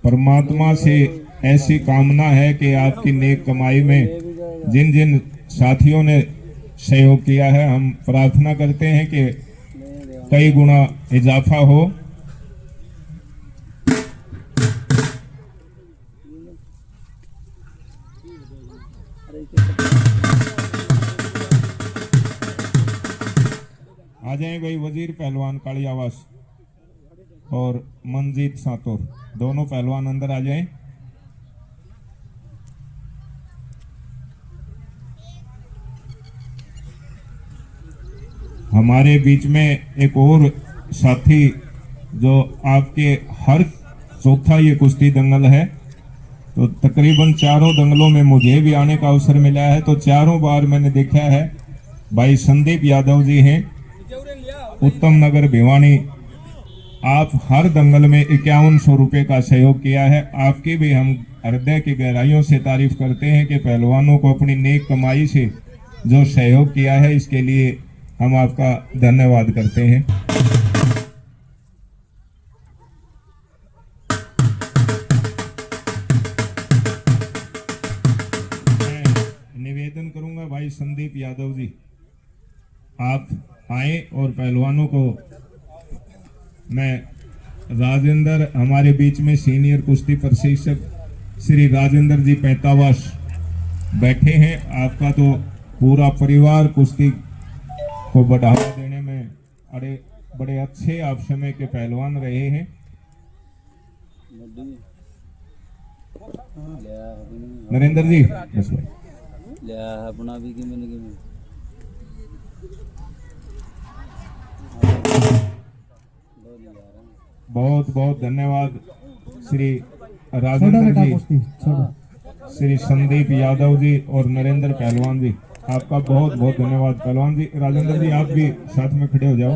परमात्मा से ऐसी कामना है कि आपकी नेक कमाई में जिन जिन साथियों ने सहयोग किया है, हम प्रार्थना करते हैं कि कई गुना इजाफा हो। आ जाए भाई वजीर पहलवान कालियावास और मंजीत सातोर, दोनों पहलवान अंदर आ जाएं। हमारे बीच में एक और साथी जो आपके हर चौथा ये कुश्ती दंगल है, तो तकरीबन चारों दंगलों में मुझे भी आने का अवसर मिला है, तो चारों बार मैंने देखा है भाई संदीप यादव जी हैं, उत्तम नगर भिवानी। आप हर दंगल में 5100 रुपए का सहयोग किया है। आपकी भी हम हृदय की गहराइयों से तारीफ करते हैं कि पहलवानों को अपनी नेक कमाई से जो सहयोग किया है, इसके लिए हम आपका धन्यवाद करते हैं। मैं निवेदन करूंगा भाई संदीप यादव जी, आप आए और पहलवानों को, मैं राजेंद्र हमारे बीच में सीनियर कुश्ती प्रशिक्षक श्री राजेंद्र जी पैतावास बैठे हैं। आपका तो पूरा परिवार कुश्ती को बढ़ावा देने में बड़े अच्छे आप समय के पहलवान रहे हैं। नरेंद्र जी बस भाई अपना भी बहुत बहुत धन्यवाद श्री राजेंद्र जी, श्री संदीप यादव जी और नरेंद्र पहलवान जी, आपका बहुत बहुत धन्यवाद। पहलवान जी, राजेंद्र जी आप भी साथ में खड़े हो जाओ।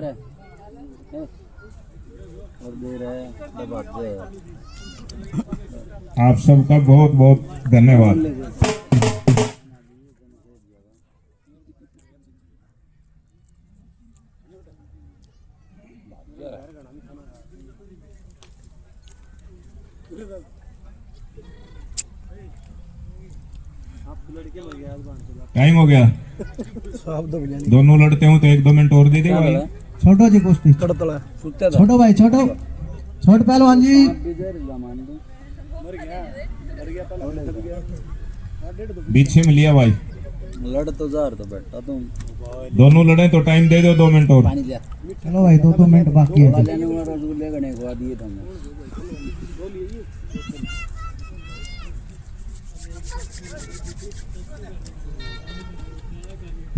आप सबका बहुत बहुत धन्यवाद। टाइम हो गया, दोनों लड़ते हो तो 1-2 मिनट और दे दे भाई। छोटो जी कुश्ती, छोटो भाई, छोटो पहलवान जी। पीछे में लिया भाई, लड़ तो जा तो बैठा तुम दोनों लड़े तो टाइम दे दो 2 मिनट और। चलो भाई 2 मिनट बाकी है। रसगुल्ले गणे खवा दिए तुमने।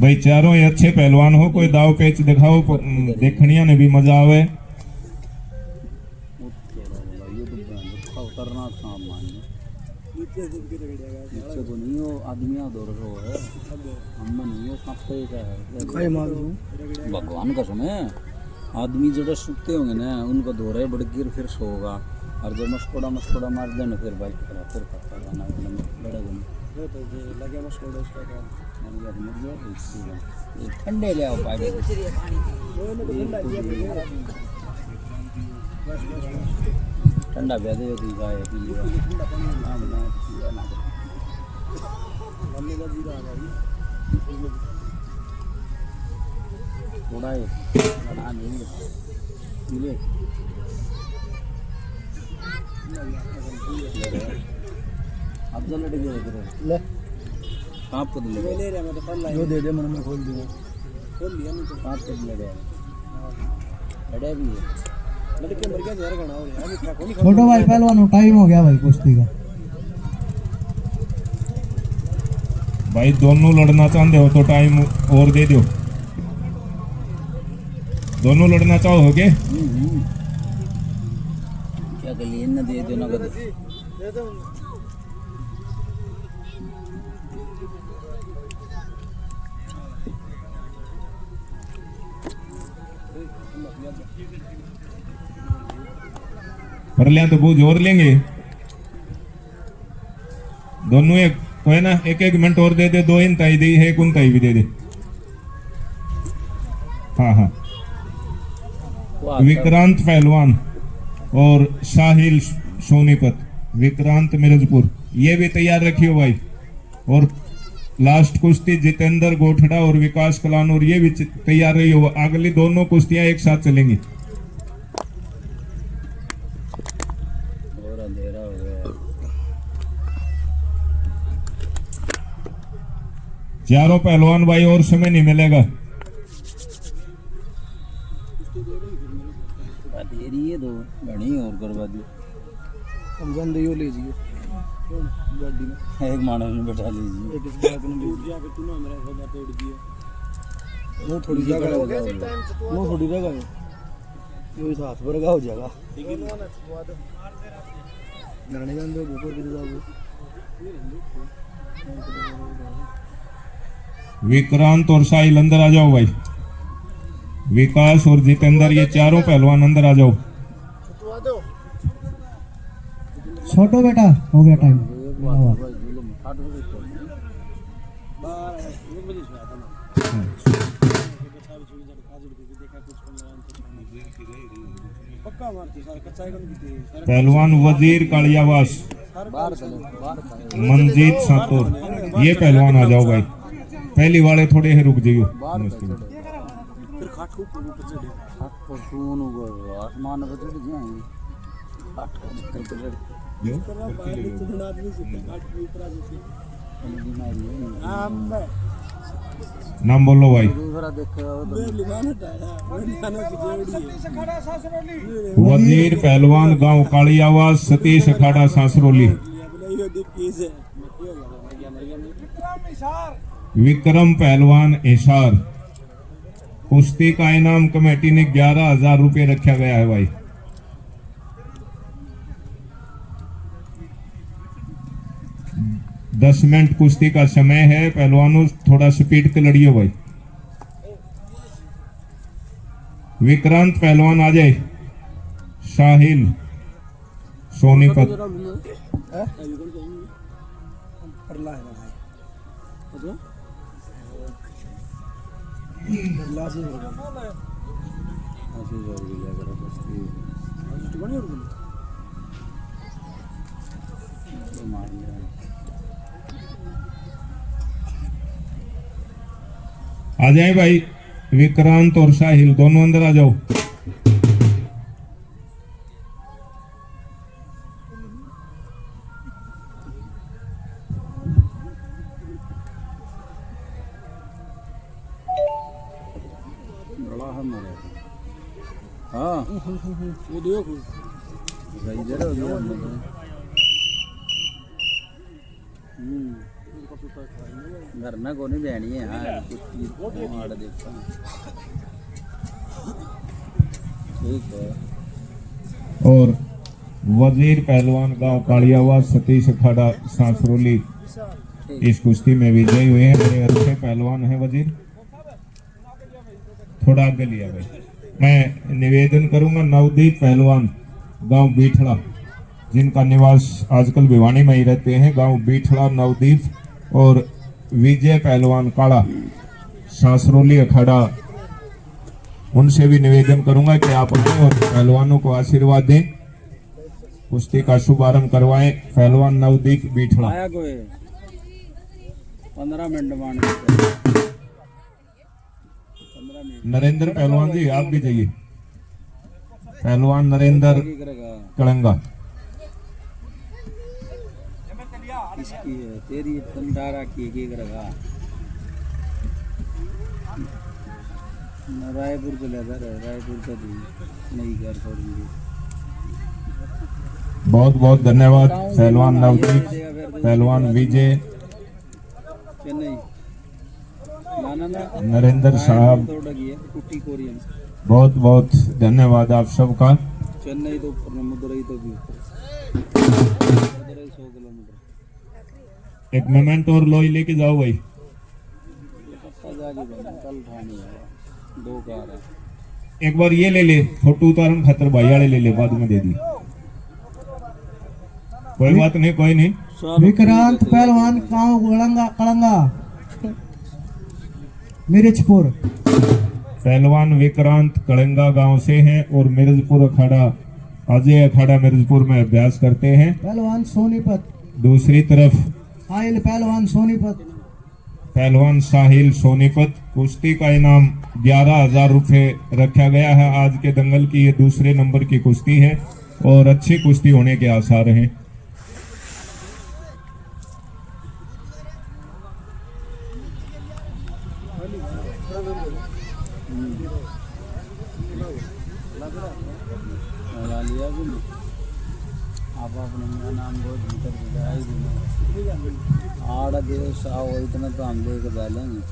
भाई चारों ही अच्छे पहलवान हो, कोई दाव पेच दिखाओ, देखनिया ने भी मजा आवे। तो नहीं हो आदमी भगवान का समय आदमी जो सुखते होंगे ना उनको दौरे बड़गिर फिर सोगा, और जो मस्कोड़ा मार देना फिर बाइक फिर ठंडे ले आओ पानी ठंडा ब्याह दे दी गाय पी थोड़ा बना लेंगे पीले अब तो लड़ गए ले सांप को ले रहा मैं तो पल जो दे दे मैं खोल दूंगा, खोल लिया मैं तो सांप को ले गया लड़े भी है लड़के मर गया जहर गना हो यार। छोटो भाई पहलवान टाइम हो गया भाई कुश्ती का। भाई दोनों लड़ना चाहते हो तो टाइम और दे दो। दोनों लड़ना चाहोगे? क्या कर लिए ना दे दो ना कर पर लिया तो वो जोर लेंगे दोनों। एक कोई ना एक एक मिनट और दे दे, 2 इंताई दी है, 1 उनताई भी दे दे। हाँ हाँ। विक्रांत पहलवान और साहिल सोनीपत, विक्रांत मिर्जपुर, ये भी तैयार रखियो भाई। और लास्ट कुश्ती जितेंद्र गोठड़ा और विकास कलानूर, ये भी तैयार रही हो। अगली दोनों कुश्तियां एक साथ चलेंगी। और अंधेरा हो गया। चारों पहलवान भाई, और समय नहीं मिलेगा। तेरी ये दो घनी और करवा दी। हम जन दियो ले जियो गाड़ी में एक मानव में बैठा लीजिए। एक इस बैग में टूट जाके तू ना मेरा सौदा तोड़ दिया। वो थोड़ी जगह हो गया, वो थोड़ी जगह है, ये इस हाथ पर हो जाएगा। गाने जान दो ऊपर की जाओ। विक्रांत और साहिल अंदर आ जाओ भाई। विकास और जितेंद्र, ये चारों पहलवान अंदर आ जाओ। छोटो बेटा, हो गया टाइम। पहलवान वजीर कालियावास, मनजीत सातोर, ये पहलवान आ जाओ भाई। पहली वाले थोड़े ही रुक जाइयो। फिर खाट को ऊपर चढ़े, खाट पर सुन ऊपर आसमान पर चढ़ जाएंगे। खाट को चढ़ करा बाहर तो बना आदमी से खाट के ऊपर आ जाते। नाम बोलो भाई। दूसरा देखो लिवाना टाया वो लिवाना की जोड़ी है। वजीर पहलवान, गांव कालियावास, सतीश अखाड़ा सांसरोली। ये देख केस है, मर गया। विक्रम पहलवान हिसार, कुश्ती का इनाम कमेटी ने 11,000 रुपये रखा गया है भाई। दस मिनट कुश्ती का समय है। पहलवानों थोड़ा स्पीड के लड़ियो भाई। विक्रांत पहलवान आ जाए। साहिल सोनीपत, परला है अच्छा परला से हो गया ऐसे जोर भी लग रहा कुश्ती तो बनी और तो मार लिया। आ जाए भाई। विक्रांत और साहिल दोनों अंदर आ जाओ। बड़ा है मारे। हाँ वो देखो इधर हो गया। घर में कोनी बहनी है। हाँ कुछ मार देखता ठीक है। और वजीर पहलवान, गांव कालियावास, सतीश अखाड़ा सांसरोली, इस कुश्ती में विजयी हुए हैं। मेरे अच्छे पहलवान हैं वजीर। थोड़ा आगे लिया भाई। मैं निवेदन करूंगा, नवदीप पहलवान, गांव बीठड़ा, जिनका निवास आजकल भिवानी में ही रहते हैं, गांव बीठड़ा नवदीप, और विजय पहलवान काला सांसरोली अखाड़ा, उनसे भी निवेदन करूंगा कि आप अपने और पहलवानों को आशीर्वाद दें, कुश्ती का शुभारंभ करवाएं। पहलवान नवदीप बीठड़ा। आया कोई 15 मिनट मान 15 मिनट। नरेंद्र पहलवान जी, आप भी जाइए। पहलवान नरेंद्र कलंगा। इसकी है तेरी पंडारा की करेगा। रायपुर चले जा रहे, रायपुर का दी नहीं कर छोड़ेंगे। बहुत बहुत धन्यवाद पहलवान नवदीप, पहलवान विजय, चेन्नई ना ना ना नरेंद्र साहब, तोड़ गई है कुट्टी कोरियन। बहुत बहुत धन्यवाद आप सबका। चेन्नई तो ऊपर मदुरई तो भी मदुरई 100 किलोमीटर। एक मोमेंट और लोई लेके जाओ भाई। पक्का जाके बना कल ठानी है 2 कार है। एक बार ये ले ले फोटो उतारन खातर भाई वाले ले ले, बाद में दे दी। कोई बात नहीं, कोई नहीं। विक्रांत पहलवान गांव कलंगा कलंगा मिर्चपुर। पहलवान विक्रांत कलंगा गांव से हैं और मिर्जपुर अखाड़ा अजय अखाड़ा मिर्जपुर में अभ्यास करते हैं। पहलवान सोनीपत। दूसरी तरफ साहिल पहलवान सोनीपत। पहलवान साहिल सोनीपत। कुश्ती का इनाम 11,000 रुपये रखा गया है। आज के दंगल की ये दूसरे नंबर की कुश्ती है और अच्छी कुश्ती होने के आसार हैं। लिया भी नहीं आप अपने मेरा नाम बहुत भीतर दिखाया ही नहीं। 8 दिवस आओ इतना तो हम लेके डालेंगे।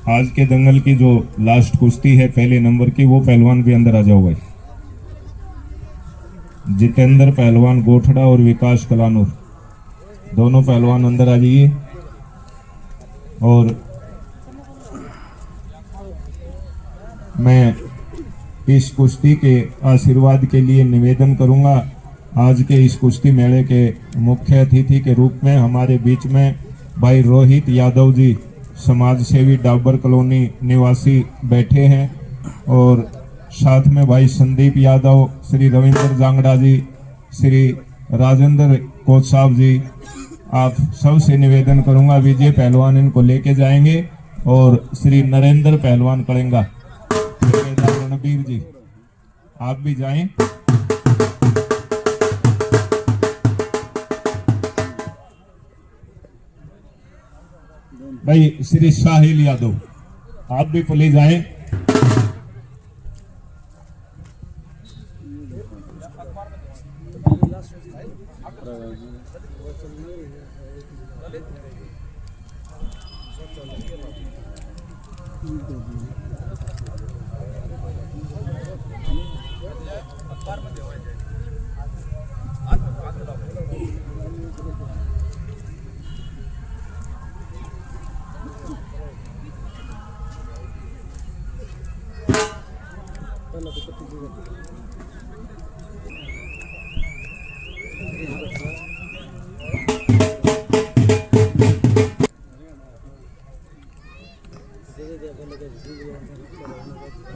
आज के दंगल की जो लास्ट कुश्ती है पहले नंबर की, वो पहलवान भी अंदर आ जाओ भाई। जितेंद्र पहलवान गोठड़ा और विकास कलानूर, दोनों पहलवान अंदर आ जाइए। और मैं इस कुश्ती के आशीर्वाद के लिए निवेदन करूंगा। आज के इस कुश्ती मेले के मुख्य अतिथि के रूप में हमारे बीच में भाई रोहित यादव जी, समाज सेवी डाबर कॉलोनी निवासी बैठे हैं, और साथ में भाई संदीप यादव, श्री रविंद्र जांगड़ा जी, श्री राजेंद्र कोच साहब जी। आप सबसे निवेदन करूंगा विजय पहलवान इनको लेके जाएंगे, और श्री नरेंद्र पहलवान करेंगा, रणबीर जी आप भी जाएं। भाई श्री साहिल यादव आप भी प्लीज आए।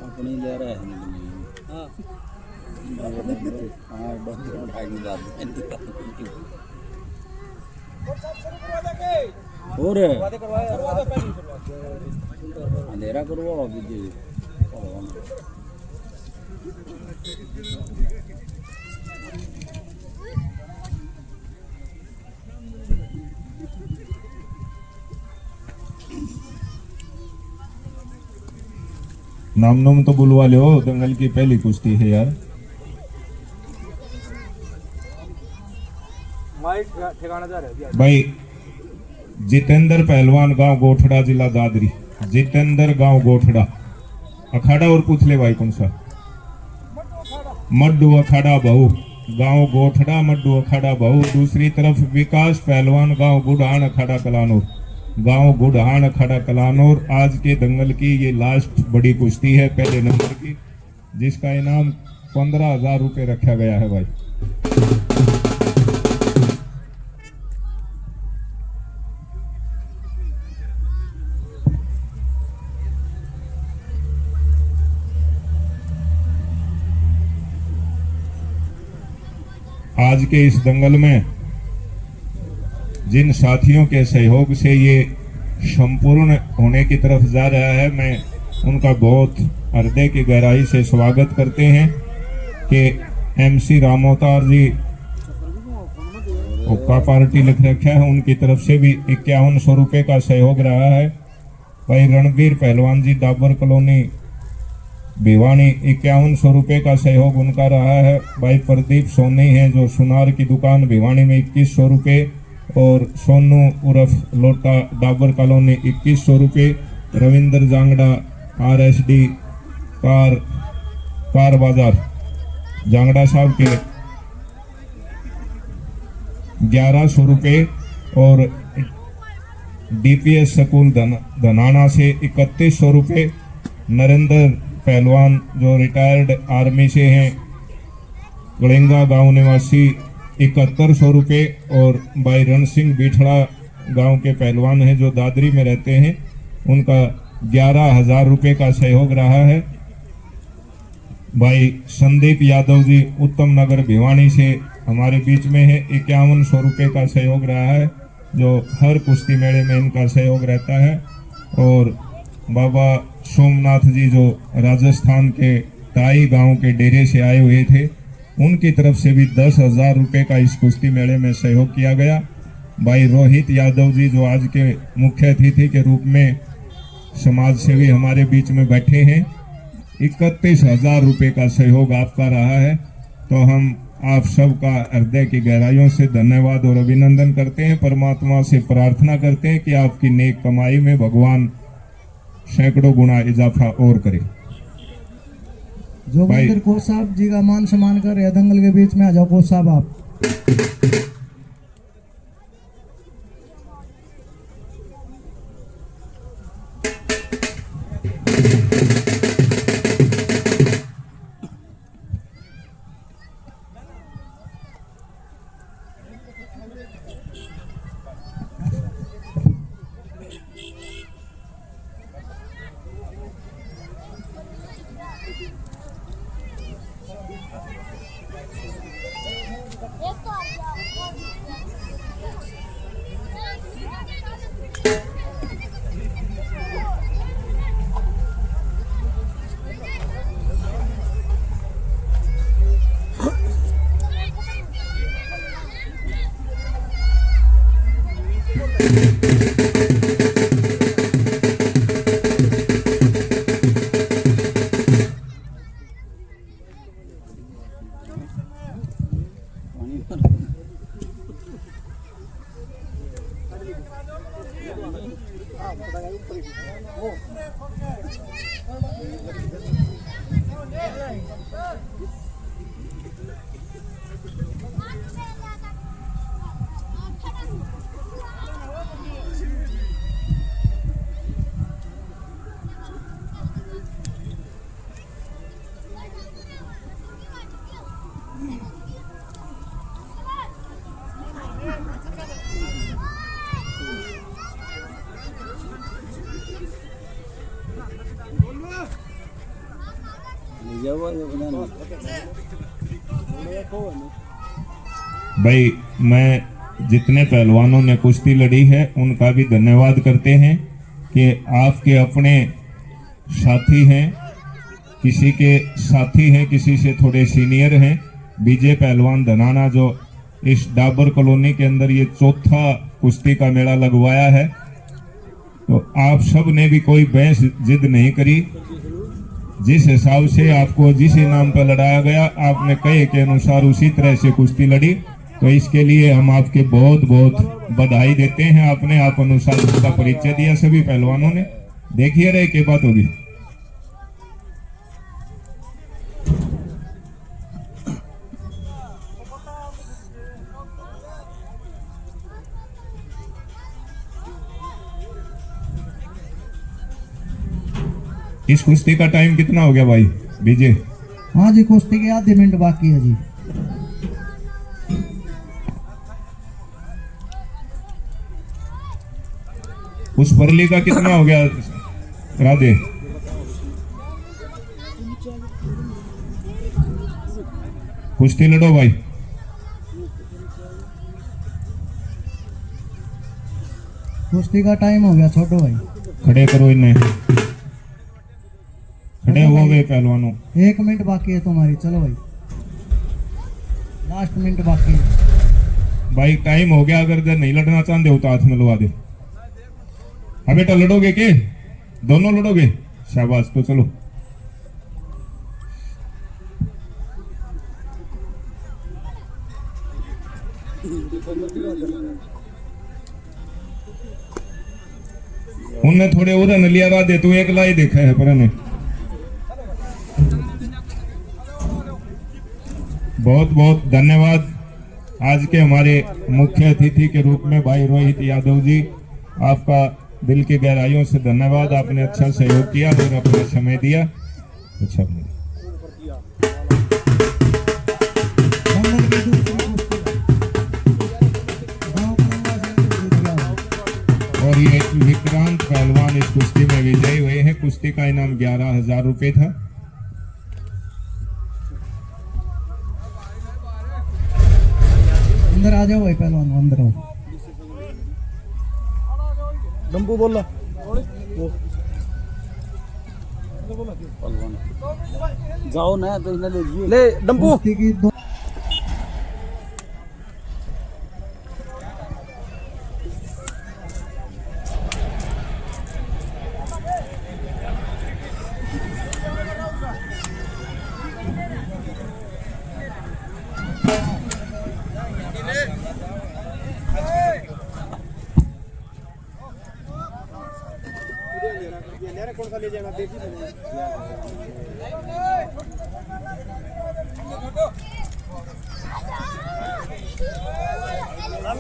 अपनी ले रहा है हाँ और अंधेरा करवाओ विजय। नाम तो बुलवा लो, दंगल की पहली कुश्ती है यार। भाई जितेंद्र पहलवान गांव गोठड़ा जिला दादरी, जितेंद्र गांव गोठड़ा अखाड़ा, और पूछ ले भाई कौन सा? मड्डू अखाड़ा बहु, गांव गोठड़ा मड्डू अखाड़ा बहु। दूसरी तरफ विकास पहलवान गांव गुड़हान अखाड़ा कलानूर, गांव गुड़हान अखाड़ा कलानूर। आज के दंगल की ये लास्ट बड़ी कुश्ती है पहले नंबर की, जिसका इनाम 15,000 रुपये रखा गया है भाई। आज के इस दंगल में जिन साथियों के सहयोग से ये संपूर्ण होने की तरफ जा रहा है, मैं उनका बहुत हृदय की गहराई से स्वागत करते हैं कि MC रामोतार जी ओका पार्टी लिख रखा है, उनकी तरफ से भी 5100 रुपये का सहयोग रहा है। भाई रणबीर पहलवान जी डाबर कॉलोनी भिवानी 5100 रुपये का सहयोग उनका रहा है। भाई प्रदीप सोनी है जो सुनार की दुकान भिवानी में 2100 रुपये, और सोनू उर्फ लोटा डाबर कॉलोनी 2100 रुपये। रविंद्र जांगड़ा RSD कार बाजार जांगड़ा साहब के 1100 रुपये, और DPS स्कूल धनाना से 3100 रुपये। नरेंद्र पहलवान जो रिटायर्ड आर्मी से हैं, गड़ेंगा गांव निवासी 7100 रुपये, और भाई रण सिंह बीठड़ा गांव के पहलवान हैं जो दादरी में रहते हैं, उनका 11,000 रुपये का सहयोग रहा है। भाई संदीप यादव जी उत्तम नगर भिवानी से हमारे बीच में है, 5100 रुपये का सहयोग रहा है, जो हर कुश्ती मेले में इनका सहयोग रहता है। और बाबा सोमनाथ जी जो राजस्थान के ताई गांव के डेरे से आए हुए थे, उनकी तरफ से भी 10,000 रुपये का इस कुश्ती मेले में सहयोग किया गया। भाई रोहित यादव जी जो आज के मुख्य अतिथि के रूप में समाज सेवी हमारे बीच में बैठे हैं, 31,000 रुपये का सहयोग आपका रहा है। तो हम आप सबका हृदय की गहराइयों से धन्यवाद और अभिनंदन करते हैं। परमात्मा से प्रार्थना करते हैं कि आपकी नेक कमाई में भगवान सैकड़ों गुना इजाफा और करे। जोगिंदर कोच साहब जी का मान सम्मान कर रहे हैं, दंगल के बीच में आ जाओ कोच साहब आप। एक तो आ जाओ। भाई मैं जितने पहलवानों ने कुश्ती लड़ी है उनका भी धन्यवाद करते हैं कि आपके अपने साथी हैं, किसी के साथी हैं, किसी से थोड़े सीनियर हैं। विजय पहलवान धनाना जो इस डाबर कॉलोनी के अंदर ये चौथा कुश्ती का मेला लगवाया है, तो आप सब ने भी कोई बहस जिद नहीं करी। जिस हिसाब से आपको जिस इनाम पर लड़ाया गया, आपने कहे के अनुसार उसी तरह से कुश्ती लड़ी, तो इसके लिए हम आपके बहुत बहुत बधाई देते हैं। आपने आप अनुसार उसका परिचय दिया सभी पहलवानों ने। देखिए रहे क्या बात होगी। इस कुश्ती का टाइम कितना हो गया भाई विजय? हाँ जी, कुश्ती के आधे मिनट बाकी है जी। उस परली का कितना हो गया राधे? कुश्ती लड़ो भाई। कुश्ती का टाइम हो गया, छोटो भाई खड़े करो इन्हें, खड़े हो गए पहलवानों। 1 मिनट बाकी है तुम्हारी, चलो भाई, लास्ट मिनट बाकी है भाई। टाइम हो गया, अगर नहीं लड़ना चाहते हो तो हाथ में लगा दे। अब बेटा लड़ोगे के? दोनों लड़ोगे? शाबाश, तो चलो उनने थोड़े उधर न लिया दे तू एक लाई देखा है पर ने बहुत बहुत धन्यवाद। आज के हमारे मुख्य अतिथि के रूप में भाई रोहित यादव जी, आपका दिल की गहराइयों से धन्यवाद। आपने अच्छा सहयोग किया और अपना समय दिया। अच्छा मंगल की दूसरी कुश्ती गांव कुंभा से जीत गया। और ये विक्रांत पहलवान इस कुश्ती में विजयी हुए हैं। कुश्ती का इनाम 11,000 रुपये था। अंदर आ जाओ भाई पहलवान, अंदर आओ। डंपू बोल ला जाओ ना तो इन्हें ले जियो। ले डंपू कुश्ती की दो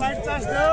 लाइट चार्ज दो।